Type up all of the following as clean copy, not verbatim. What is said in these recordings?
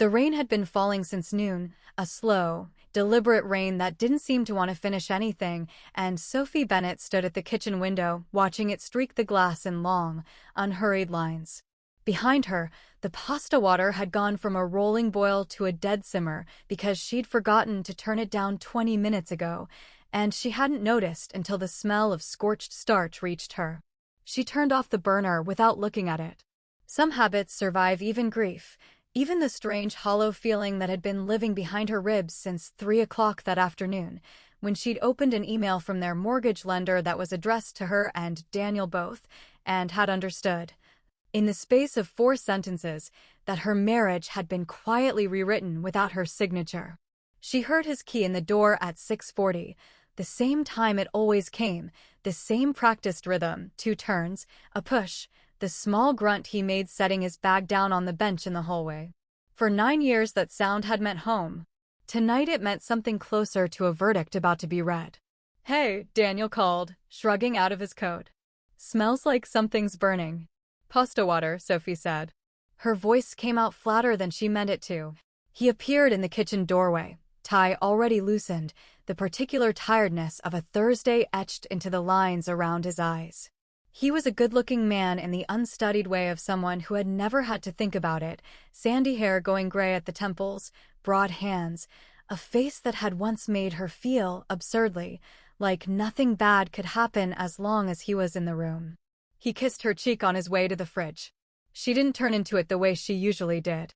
The rain had been falling since noon, a slow, deliberate rain that didn't seem to want to finish anything, and Sophie Bennet stood at the kitchen window, watching it streak the glass in long, unhurried lines. Behind her, the pasta water had gone from a rolling boil to a dead simmer because she'd forgotten to turn it down 20 minutes ago, and she hadn't noticed until the smell of scorched starch reached her. She turned off the burner without looking at it. Some habits survive even grief, even the strange hollow feeling that had been living behind her ribs since 3 o'clock that afternoon, when she'd opened an email from their mortgage lender that was addressed to her and Daniel both, and had understood, in the space of 4 sentences, that her marriage had been quietly rewritten without her signature. She heard his key in the door at 6:40, the same time it always came, the same practiced rhythm, 2 turns, a push, the small grunt he made setting his bag down on the bench in the hallway. For 9 years that sound had meant home. Tonight it meant something closer to a verdict about to be read. "Hey," Daniel called, shrugging out of his coat. "Smells like something's burning." "Pasta water," Sophie said. Her voice came out flatter than she meant it to. He appeared in the kitchen doorway, tie already loosened, the particular tiredness of a Thursday etched into the lines around his eyes. He was a good-looking man in the unstudied way of someone who had never had to think about it, sandy hair going gray at the temples, broad hands, a face that had once made her feel, absurdly, like nothing bad could happen as long as he was in the room. He kissed her cheek on his way to the fridge. She didn't turn into it the way she usually did.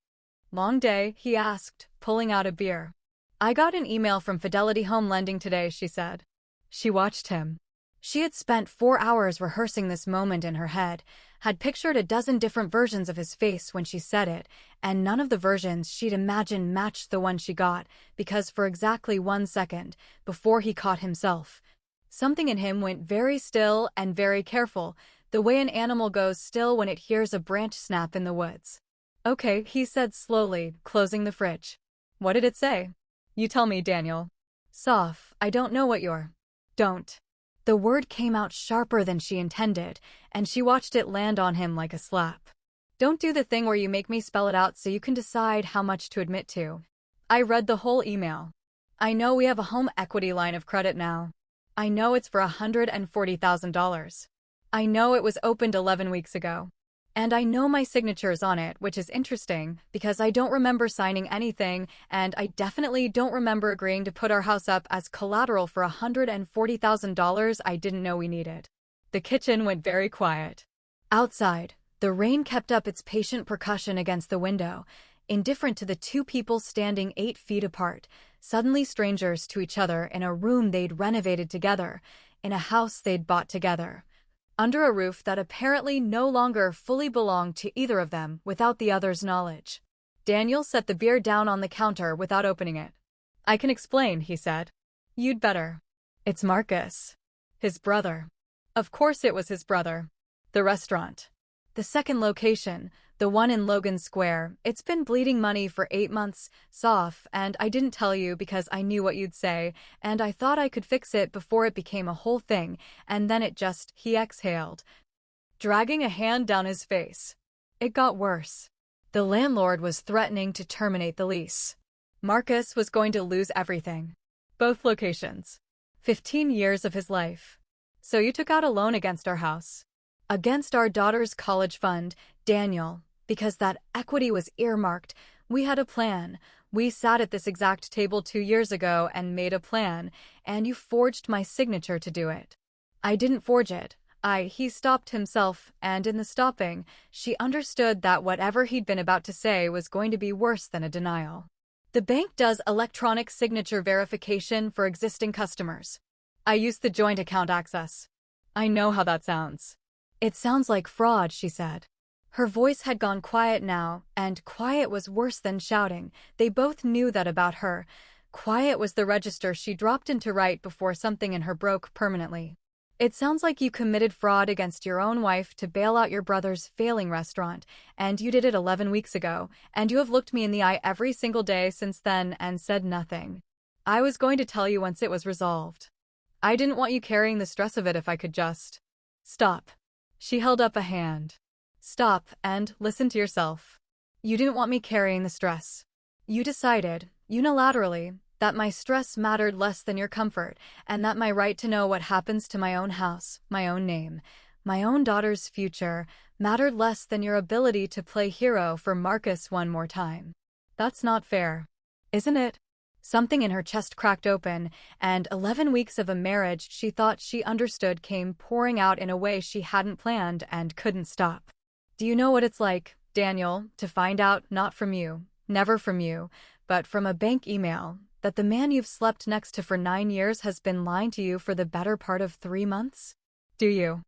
"Long day?" he asked, pulling out a beer. "I got an email from Fidelity Home Lending today," she said. She watched him. She had spent 4 hours rehearsing this moment in her head, had pictured a dozen different versions of his face when she said it, and none of the versions she'd imagined matched the one she got, because for exactly 1 second, before he caught himself, something in him went very still and very careful, the way an animal goes still when it hears a branch snap in the woods. "Okay," he said slowly, closing the fridge. "What did it say?" "You tell me, Daniel." "Soph, I don't know what you're." "Don't." The word came out sharper than she intended, and she watched it land on him like a slap. "Don't do the thing where you make me spell it out so you can decide how much to admit to." I read the whole email. "I know we have a home equity line of credit now. I know it's for $140,000. I know it was opened 11 weeks ago. And I know my signature's on it, which is interesting, because I don't remember signing anything, and I definitely don't remember agreeing to put our house up as collateral for $140,000 I didn't know we needed." The kitchen went very quiet. Outside, the rain kept up its patient percussion against the window, indifferent to the 2 people standing 8 feet apart, suddenly strangers to each other in a room they'd renovated together, in a house they'd bought together, under a roof that apparently no longer fully belonged to either of them without the other's knowledge. Daniel set the beer down on the counter without opening it. "I can explain," he said. "You'd better." "It's Marcus." His brother. Of course it was his brother. The restaurant. The second location, the one in Logan Square, it's been bleeding money for 8 months, Soph, and I didn't tell you because I knew what you'd say, and I thought I could fix it before it became a whole thing, and then he exhaled, dragging a hand down his face. It got worse. The landlord was threatening to terminate the lease. Marcus was going to lose everything. Both locations. 15 years of his life. "So you took out a loan against our house." "Against our daughter's college fund, Daniel, because that equity was earmarked. We had a plan. We sat at this exact table 2 years ago and made a plan, and you forged my signature to do it." "I didn't forge it. He stopped himself, and in the stopping, she understood that whatever he'd been about to say was going to be worse than a denial. "The bank does electronic signature verification for existing customers. I used the joint account access. I know how that sounds." "It sounds like fraud," she said. Her voice had gone quiet now, and quiet was worse than shouting. They both knew that about her. Quiet was the register she dropped into right before something in her broke permanently. "It sounds like you committed fraud against your own wife to bail out your brother's failing restaurant, and you did it 11 weeks ago, and you have looked me in the eye every single day since then and said nothing. I was going to tell you once it was resolved. I didn't want you carrying the stress of it if I could just." "Stop." She held up a hand. "Stop and listen to yourself. You didn't want me carrying the stress. You decided, unilaterally, that my stress mattered less than your comfort, and that my right to know what happens to my own house, my own name, my own daughter's future, mattered less than your ability to play hero for Marcus one more time. That's not fair, isn't it? Something in her chest cracked open, and 11 weeks of a marriage she thought she understood came pouring out in a way she hadn't planned and couldn't stop. Do you know what it's like, Daniel, to find out, not from you, never from you, but from a bank email, that the man you've slept next to for 9 years has been lying to you for the better part of 3 months? Do you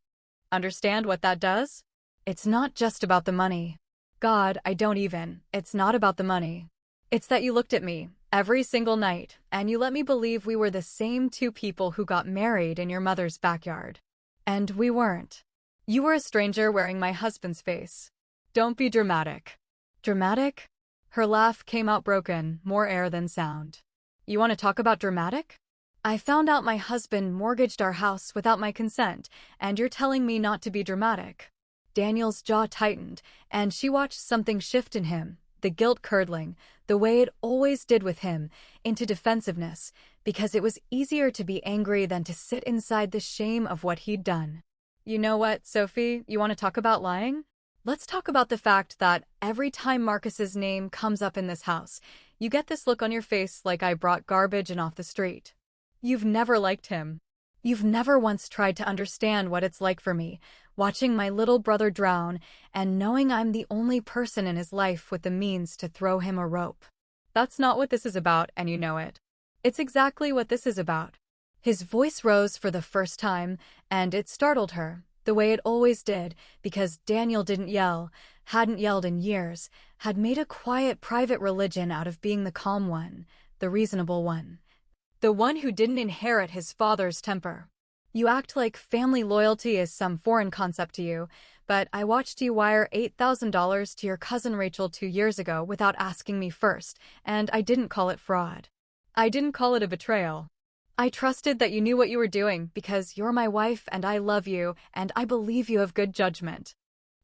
understand what that does? It's not just about the money. God, I don't even. It's not about the money. It's that you looked at me every single night, and you let me believe we were the same two people who got married in your mother's backyard. And we weren't. You were a stranger wearing my husband's face. Don't be dramatic. Dramatic? Her laugh came out broken, more air than sound. You want to talk about dramatic? I found out my husband mortgaged our house without my consent, and you're telling me not to be dramatic. Daniel's jaw tightened, and she watched something shift in him, the guilt curdling, the way it always did with him, into defensiveness, because it was easier to be angry than to sit inside the shame of what he'd done. You know what, Sophie, you want to talk about lying? Let's talk about the fact that every time Marcus's name comes up in this house, you get this look on your face like I brought garbage in off the street. You've never liked him. You've never once tried to understand what it's like for me, watching my little brother drown and knowing I'm the only person in his life with the means to throw him a rope. That's not what this is about, and you know it. It's exactly what this is about. His voice rose for the first time, and it startled her, the way it always did, because Daniel didn't yell, hadn't yelled in years, had made a quiet private religion out of being the calm one, the reasonable one. The one who didn't inherit his father's temper. You act like family loyalty is some foreign concept to you, but I watched you wire $8,000 to your cousin Rachel 2 years ago without asking me first, and I didn't call it fraud. I didn't call it a betrayal. I trusted that you knew what you were doing because you're my wife and I love you and I believe you have good judgment.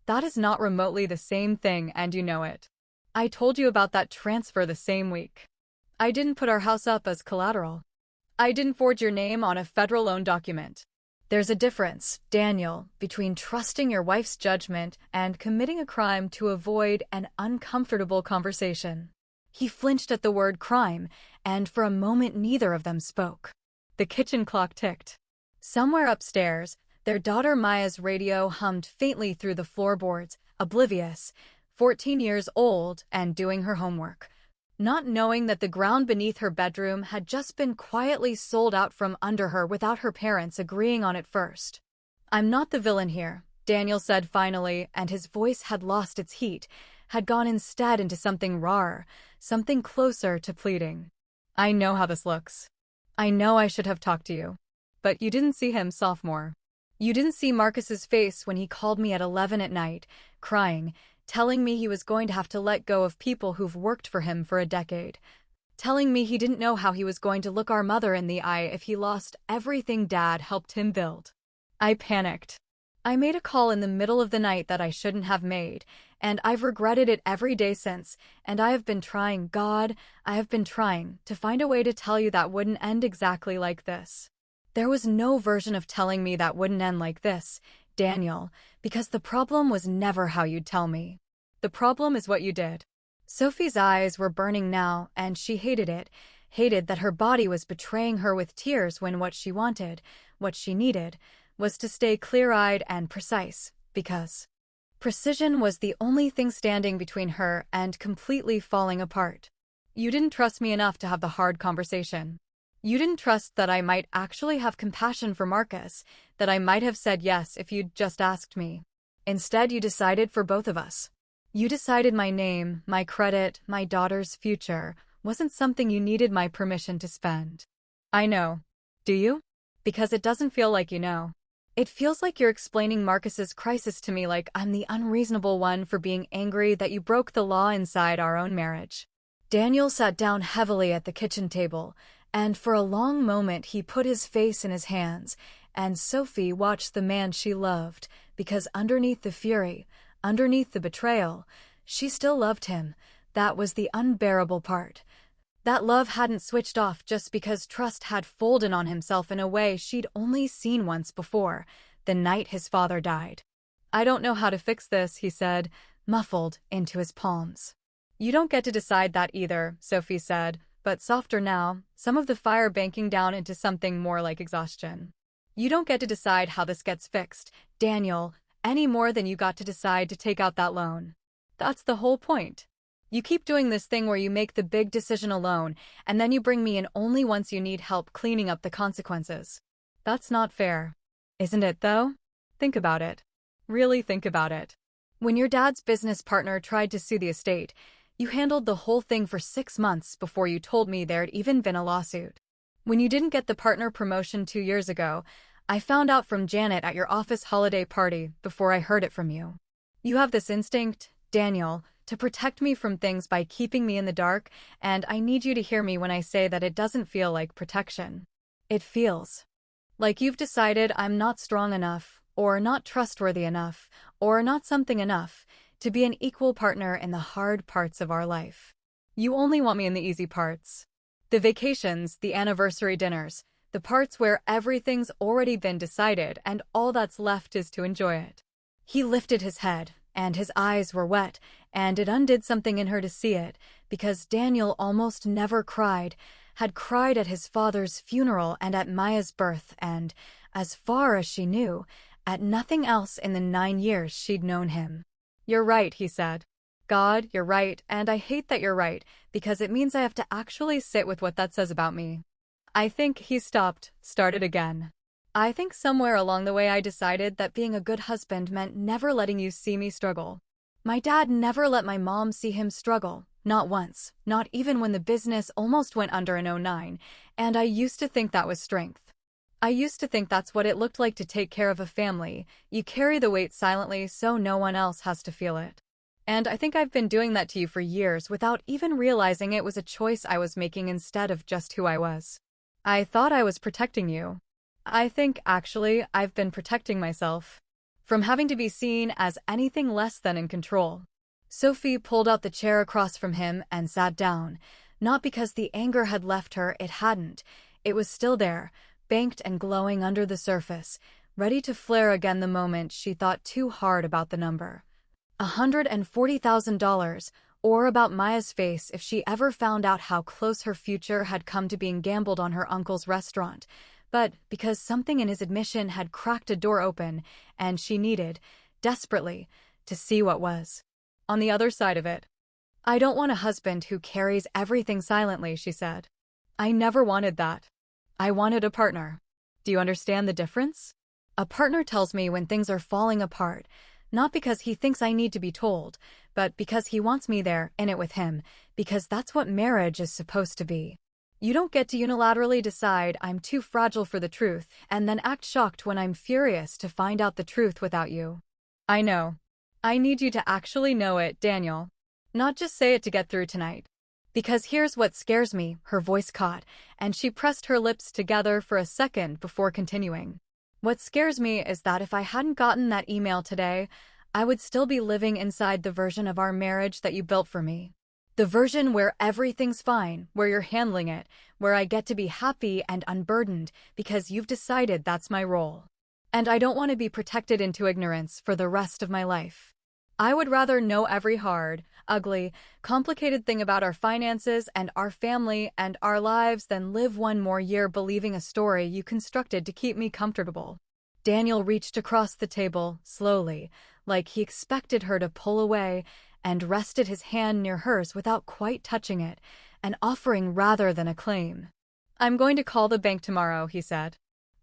That is not remotely the same thing, and you know it. I told you about that transfer the same week. I didn't put our house up as collateral. I didn't forge your name on a federal loan document. There's a difference, Daniel, between trusting your wife's judgment and committing a crime to avoid an uncomfortable conversation. He flinched at the word crime, and for a moment neither of them spoke. The kitchen clock ticked. Somewhere upstairs, their daughter Maya's radio hummed faintly through the floorboards, oblivious, 14 years old and doing her homework, not knowing that the ground beneath her bedroom had just been quietly sold out from under her without her parents agreeing on it first. I'm not the villain here, Daniel said finally, and his voice had lost its heat, had gone instead into something rawer, something closer to pleading. I know how this looks. I know I should have talked to you. But you didn't see him, sophomore. You didn't see Marcus's face when he called me at 11 at night, crying, telling me he was going to have to let go of people who've worked for him for a decade, telling me he didn't know how he was going to look our mother in the eye if he lost everything Dad helped him build. I panicked. I made a call in the middle of the night that I shouldn't have made, and I've regretted it every day since, and I have been trying, God, I have been trying to find a way to tell you that wouldn't end exactly like this. There was no version of telling me that wouldn't end like this, Daniel, because the problem was never how you'd tell me. The problem is what you did. Sophie's eyes were burning now, and she hated it, hated that her body was betraying her with tears when what she wanted, what she needed, was to stay clear-eyed and precise, because precision was the only thing standing between her and completely falling apart. You didn't trust me enough to have the hard conversation. You didn't trust that I might actually have compassion for Marcus, that I might have said yes if you'd just asked me. Instead, you decided for both of us. You decided my name, my credit, my daughter's future wasn't something you needed my permission to spend. I know. Do you? Because it doesn't feel like you know. It feels like you're explaining Marcus's crisis to me like I'm the unreasonable one for being angry that you broke the law inside our own marriage. Daniel sat down heavily at the kitchen table, and for a long moment he put his face in his hands, and Sophie watched the man she loved, because underneath the fury, underneath the betrayal, she still loved him, That was the unbearable part. That love hadn't switched off just because Trust had folded on himself in a way she'd only seen once before, the night his father died. "I don't know how to fix this," he said, muffled into his palms. "You don't get to decide that either," Sophie said, but softer now, some of the fire banking down into something more like exhaustion. "You don't get to decide how this gets fixed, Daniel, any more than you got to decide to take out that loan. That's the whole point. You keep doing this thing where you make the big decision alone, and then you bring me in only once you need help cleaning up the consequences. That's not fair. Isn't it, though? Think about it. Really think about it. When your dad's business partner tried to sue the estate, you handled the whole thing for 6 months before you told me there'd even been a lawsuit. When you didn't get the partner promotion 2 years ago, I found out from Janet at your office holiday party before I heard it from you. You have this instinct, Daniel, to protect me from things by keeping me in the dark, and I need you to hear me when I say that it doesn't feel like protection. It feels like you've decided I'm not strong enough, or not trustworthy enough, or not something enough, to be an equal partner in the hard parts of our life. You only want me in the easy parts. The vacations, the anniversary dinners, the parts where everything's already been decided and all that's left is to enjoy it." He lifted his head, and his eyes were wet, and it undid something in her to see it, because Daniel almost never cried, had cried at his father's funeral and at Maya's birth and, as far as she knew, at nothing else in the 9 years she'd known him. "You're right," he said. "God, you're right, and I hate that you're right, because it means I have to actually sit with what that says about me. I think," he started again. "I think somewhere along the way I decided that being a good husband meant never letting you see me struggle. My dad never let my mom see him struggle, not once, not even when the business almost went under in '09, and I used to think that was strength. I used to think that's what it looked like to take care of a family. You carry the weight silently so no one else has to feel it. And I think I've been doing that to you for years without even realizing it was a choice I was making instead of just who I was. I thought I was protecting you. I think, actually, I've been protecting myself from having to be seen as anything less than in control." Sophie pulled out the chair across from him and sat down. Not because the anger had left her, it hadn't. It was still there, banked and glowing under the surface, ready to flare again the moment she thought too hard about the number. $140,000, or about Maya's face if she ever found out how close her future had come to being gambled on her uncle's restaurant, but because something in his admission had cracked a door open, and she needed, desperately, to see what was on the other side of it. "I don't want a husband who carries everything silently," she said. "I never wanted that. I wanted a partner. Do you understand the difference? A partner tells me when things are falling apart, not because he thinks I need to be told, but because he wants me there, in it with him, because that's what marriage is supposed to be. You don't get to unilaterally decide I'm too fragile for the truth and then act shocked when I'm furious to find out the truth without you. I know. I need you to actually know it, Daniel. Not just say it to get through tonight. Because here's what scares me," her voice caught, and she pressed her lips together for a second before continuing. "What scares me is that if I hadn't gotten that email today, I would still be living inside the version of our marriage that you built for me. The version where everything's fine, where you're handling it, where I get to be happy and unburdened because you've decided that's my role. And I don't want to be protected into ignorance for the rest of my life. I would rather know every hard, ugly, complicated thing about our finances and our family and our lives than live one more year believing a story you constructed to keep me comfortable." Daniel reached across the table, slowly, like he expected her to pull away, and rested his hand near hers without quite touching it, an offering rather than a claim. "I'm going to call the bank tomorrow," he said.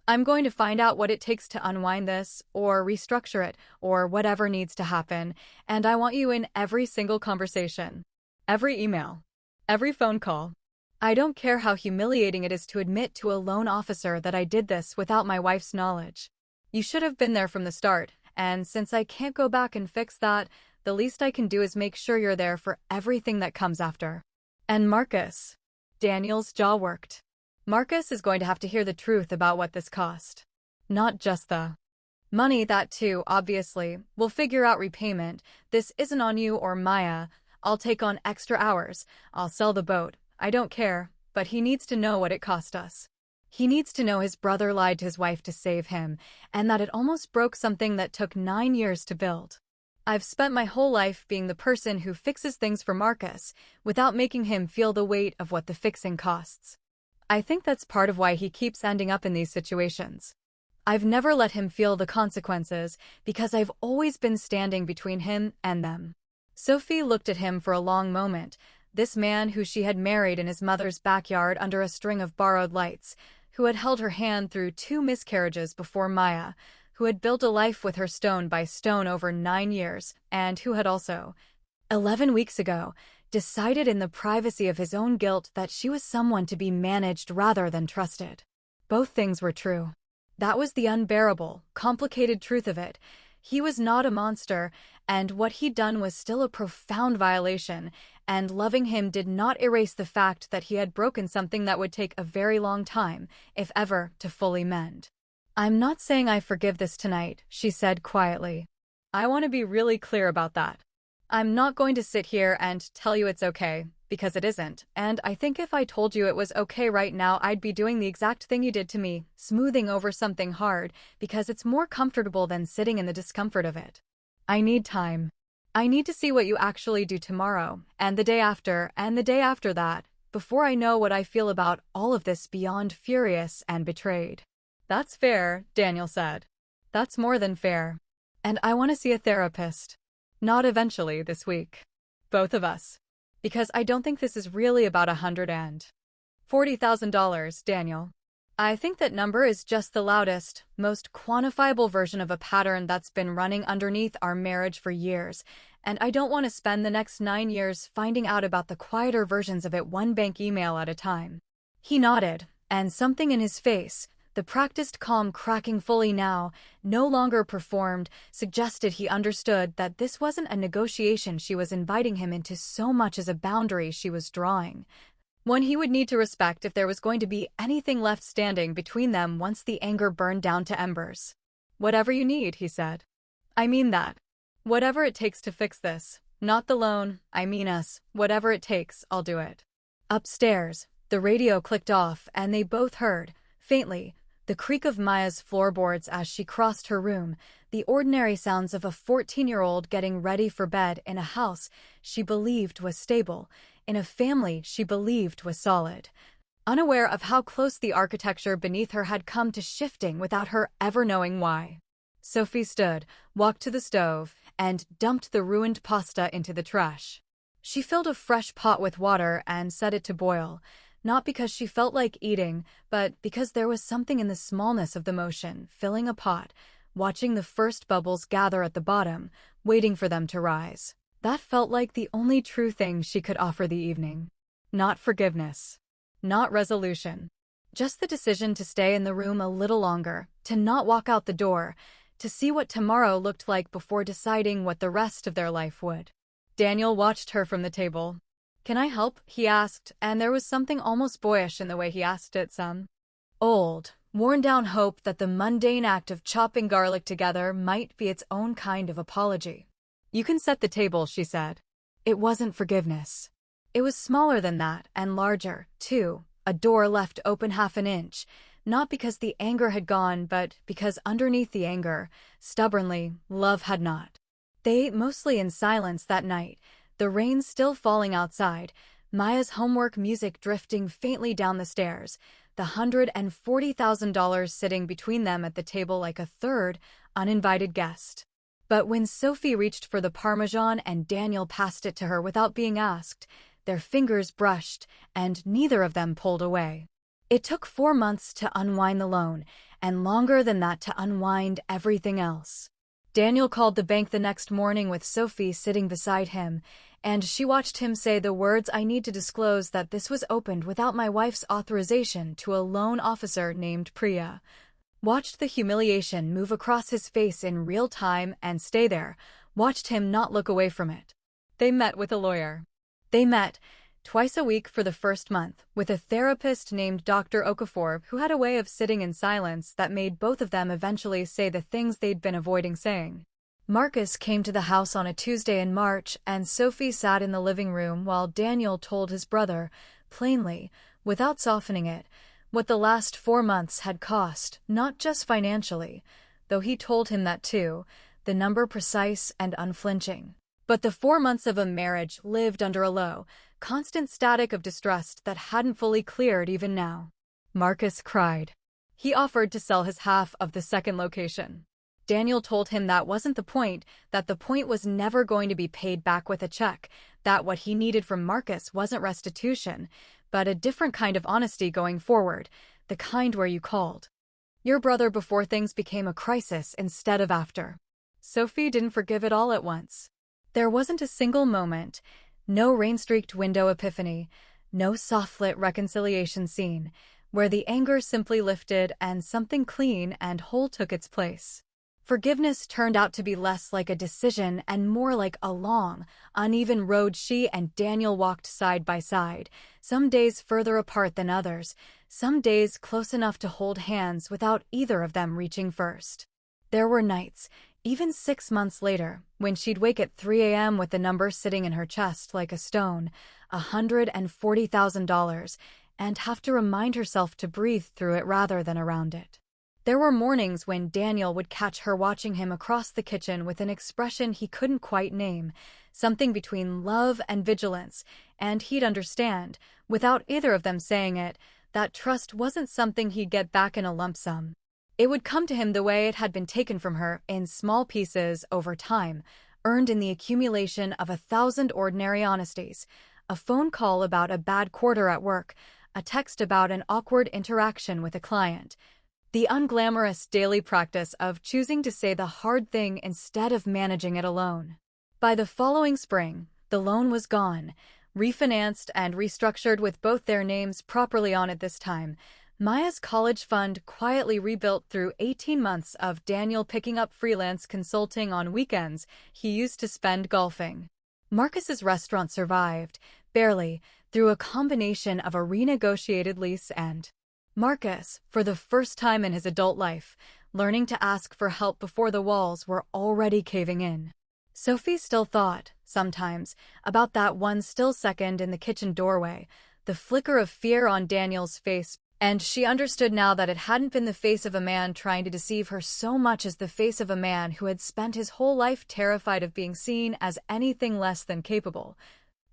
"I'm going to find out what it takes to unwind this, or restructure it, or whatever needs to happen, and I want you in every single conversation. Every email. Every phone call. I don't care how humiliating it is to admit to a loan officer that I did this without my wife's knowledge. You should have been there from the start, and since I can't go back and fix that, the least I can do is make sure you're there for everything that comes after. And Marcus." Daniel's jaw worked. "Marcus is going to have to hear the truth about what this cost. Not just the money, that too, obviously. We'll figure out repayment. This isn't on you or Maya. I'll take on extra hours. I'll sell the boat. I don't care, but he needs to know what it cost us. He needs to know his brother lied to his wife to save him, and that it almost broke something that took 9 years to build. I've spent my whole life being the person who fixes things for Marcus, without making him feel the weight of what the fixing costs. I think that's part of why he keeps ending up in these situations. I've never let him feel the consequences, because I've always been standing between him and them. Sophie looked at him for a long moment, this man who she had married in his mother's backyard under a string of borrowed lights, who had held her hand through 2 miscarriages before Maya, who had built a life with her stone by stone over 9 years, and who had also, 11 weeks ago, decided in the privacy of his own guilt that she was someone to be managed rather than trusted. Both things were true. That was the unbearable, complicated truth of it. He was not a monster, and what he'd done was still a profound violation, and loving him did not erase the fact that he had broken something that would take a very long time, if ever, to fully mend. "I'm not saying I forgive this tonight," she said quietly. "I want to be really clear about that. I'm not going to sit here and tell you it's okay, because it isn't, and I think if I told you it was okay right now, I'd be doing the exact thing you did to me, smoothing over something hard, because it's more comfortable than sitting in the discomfort of it. I need time. I need to see what you actually do tomorrow, and the day after, and the day after that, before I know what I feel about all of this beyond furious and betrayed." "That's fair," Daniel said. "That's more than fair. And I want to see a therapist. Not eventually this week. Both of us. Because I don't think this is really about $140,000, Daniel. I think that number is just the loudest, most quantifiable version of a pattern that's been running underneath our marriage for years, and I don't want to spend the next 9 years finding out about the quieter versions of it one bank email at a time." He nodded, and something in his face, the practiced calm cracking fully now, no longer performed, suggested he understood that this wasn't a negotiation she was inviting him into so much as a boundary she was drawing. One he would need to respect if there was going to be anything left standing between them once the anger burned down to embers. "Whatever you need," he said. "I mean that. Whatever it takes to fix this. Not the loan, I mean us. Whatever it takes, I'll do it." Upstairs, the radio clicked off and they both heard, faintly, the creak of Maya's floorboards as she crossed her room, the ordinary sounds of a 14-year-old getting ready for bed in a house she believed was stable, in a family she believed was solid. Unaware of how close the architecture beneath her had come to shifting without her ever knowing why. Sophie stood, walked to the stove, and dumped the ruined pasta into the trash. She filled a fresh pot with water and set it to boil, not because she felt like eating, but because there was something in the smallness of the motion, filling a pot, watching the first bubbles gather at the bottom, waiting for them to rise. That felt like the only true thing she could offer the evening. Not forgiveness. Not resolution. Just the decision to stay in the room a little longer, to not walk out the door, to see what tomorrow looked like before deciding what the rest of their life would. Daniel watched her from the table. "Can I help?" he asked, and there was something almost boyish in the way he asked it, some old, worn-down hope that the mundane act of chopping garlic together might be its own kind of apology. "You can set the table," she said. It wasn't forgiveness. It was smaller than that, and larger, too, a door left open half an inch, not because the anger had gone, but because underneath the anger, stubbornly, love had not. They ate mostly in silence that night, the rain still falling outside, Maya's homework music drifting faintly down the stairs, the $140,000 sitting between them at the table like a third, uninvited guest. But when Sophie reached for the Parmesan and Daniel passed it to her without being asked, their fingers brushed, and neither of them pulled away. It took 4 months to unwind the loan, and longer than that to unwind everything else. Daniel called the bank the next morning with Sophie sitting beside him, and she watched him say the words, "I need to disclose that this was opened without my wife's authorization to a loan officer named Priya." Watched the humiliation move across his face in real time and stay there, watched him not look away from it. They met with a lawyer. They met, twice a week for the first month, with a therapist named Dr. Okafor who had a way of sitting in silence that made both of them eventually say the things they'd been avoiding saying. Marcus came to the house on a Tuesday in March, and Sophie sat in the living room while Daniel told his brother, plainly, without softening it, what the last 4 months had cost, not just financially, though he told him that too, the number precise and unflinching. But the 4 months of a marriage lived under a low, constant static of distrust that hadn't fully cleared even now. Marcus cried. He offered to sell his half of the second location. Daniel told him that wasn't the point, that the point was never going to be paid back with a check, that what he needed from Marcus wasn't restitution, but a different kind of honesty going forward, the kind where you called your brother before things became a crisis instead of after. Sophie didn't forgive it all at once. There wasn't a single moment, no rain-streaked window epiphany, no soft-lit reconciliation scene, where the anger simply lifted and something clean and whole took its place. Forgiveness turned out to be less like a decision and more like a long, uneven road she and Daniel walked side by side, some days further apart than others, some days close enough to hold hands without either of them reaching first. There were nights, even 6 months later, when she'd wake at 3 a.m. with the number sitting in her chest like a stone, $140,000, and have to remind herself to breathe through it rather than around it. There were mornings when Daniel would catch her watching him across the kitchen with an expression he couldn't quite name, something between love and vigilance, and he'd understand, without either of them saying it, that trust wasn't something he'd get back in a lump sum. It would come to him the way it had been taken from her, in small pieces over time, earned in the accumulation of 1,000 ordinary honesties, a phone call about a bad quarter at work, a text about an awkward interaction with a client, the unglamorous daily practice of choosing to say the hard thing instead of managing it alone. By the following spring, the loan was gone, refinanced and restructured with both their names properly on it this time. Maya's college fund quietly rebuilt through 18 months of Daniel picking up freelance consulting on weekends he used to spend golfing. Marcus's restaurant survived, barely, through a combination of a renegotiated lease and Marcus, for the first time in his adult life, learning to ask for help before the walls were already caving in. Sophie still thought, sometimes, about that one still second in the kitchen doorway, the flicker of fear on Daniel's face, and she understood now that it hadn't been the face of a man trying to deceive her so much as the face of a man who had spent his whole life terrified of being seen as anything less than capable.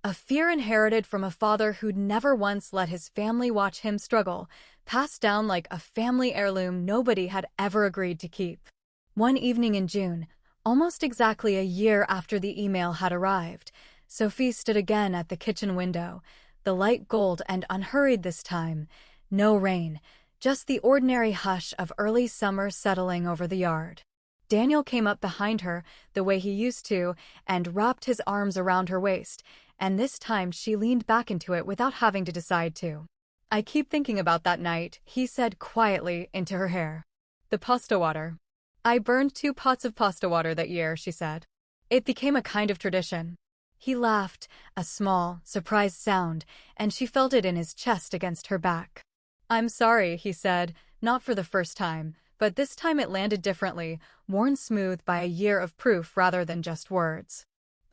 A fear inherited from a father who'd never once let his family watch him struggle, passed down like a family heirloom nobody had ever agreed to keep. One evening in June, almost exactly a year after the email had arrived, Sophie stood again at the kitchen window, the light gold and unhurried this time. No rain, just the ordinary hush of early summer settling over the yard. Daniel came up behind her, the way he used to, and wrapped his arms around her waist, and this time she leaned back into it without having to decide to. "I keep thinking about that night," he said quietly into her hair. "The pasta water. I burned 2 pots of pasta water that year," she said. "It became a kind of tradition." He laughed, a small, surprised sound, and she felt it in his chest against her back. "I'm sorry," he said, not for the first time, but this time it landed differently, worn smooth by a year of proof rather than just words.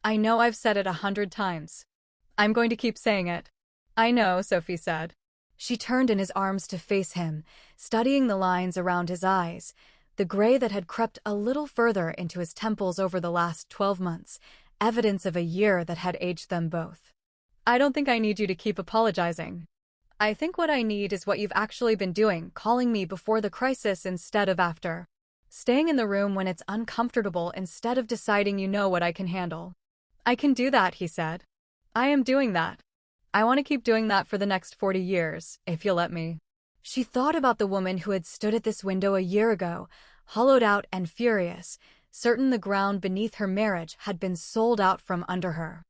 "I know I've said it 100 times. I'm going to keep saying it." "I know," Sophie said. She turned in his arms to face him, studying the lines around his eyes, the gray that had crept a little further into his temples over the last 12 months, evidence of a year that had aged them both. "I don't think I need you to keep apologizing. I think what I need is what you've actually been doing, calling me before the crisis instead of after. Staying in the room when it's uncomfortable instead of deciding you know what I can handle." "I can do that," he said. "I am doing that. I want to keep doing that for the next 40 years, if you'll let me." She thought about the woman who had stood at this window a year ago, hollowed out and furious, certain the ground beneath her marriage had been sold out from under her,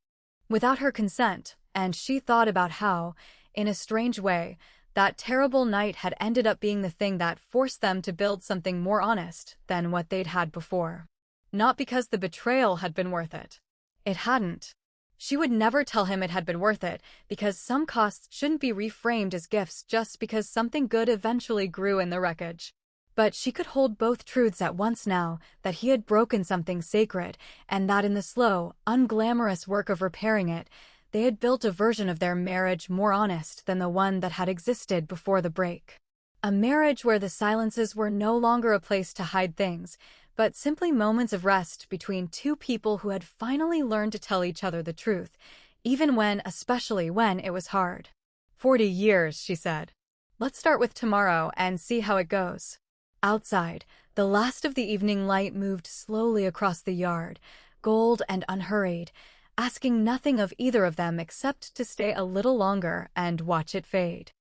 without her consent, and she thought about how, in a strange way, that terrible night had ended up being the thing that forced them to build something more honest than what they'd had before. Not because the betrayal had been worth it. It hadn't. She would never tell him it had been worth it, because some costs shouldn't be reframed as gifts just because something good eventually grew in the wreckage. But she could hold both truths at once now, that he had broken something sacred, and that in the slow, unglamorous work of repairing it, they had built a version of their marriage more honest than the one that had existed before the break. A marriage where the silences were no longer a place to hide things, but simply moments of rest between two people who had finally learned to tell each other the truth, even when, especially when, it was hard. 40 years, she said. Let's start with tomorrow and see how it goes. Outside, the last of the evening light moved slowly across the yard, gold and unhurried, asking nothing of either of them except to stay a little longer and watch it fade.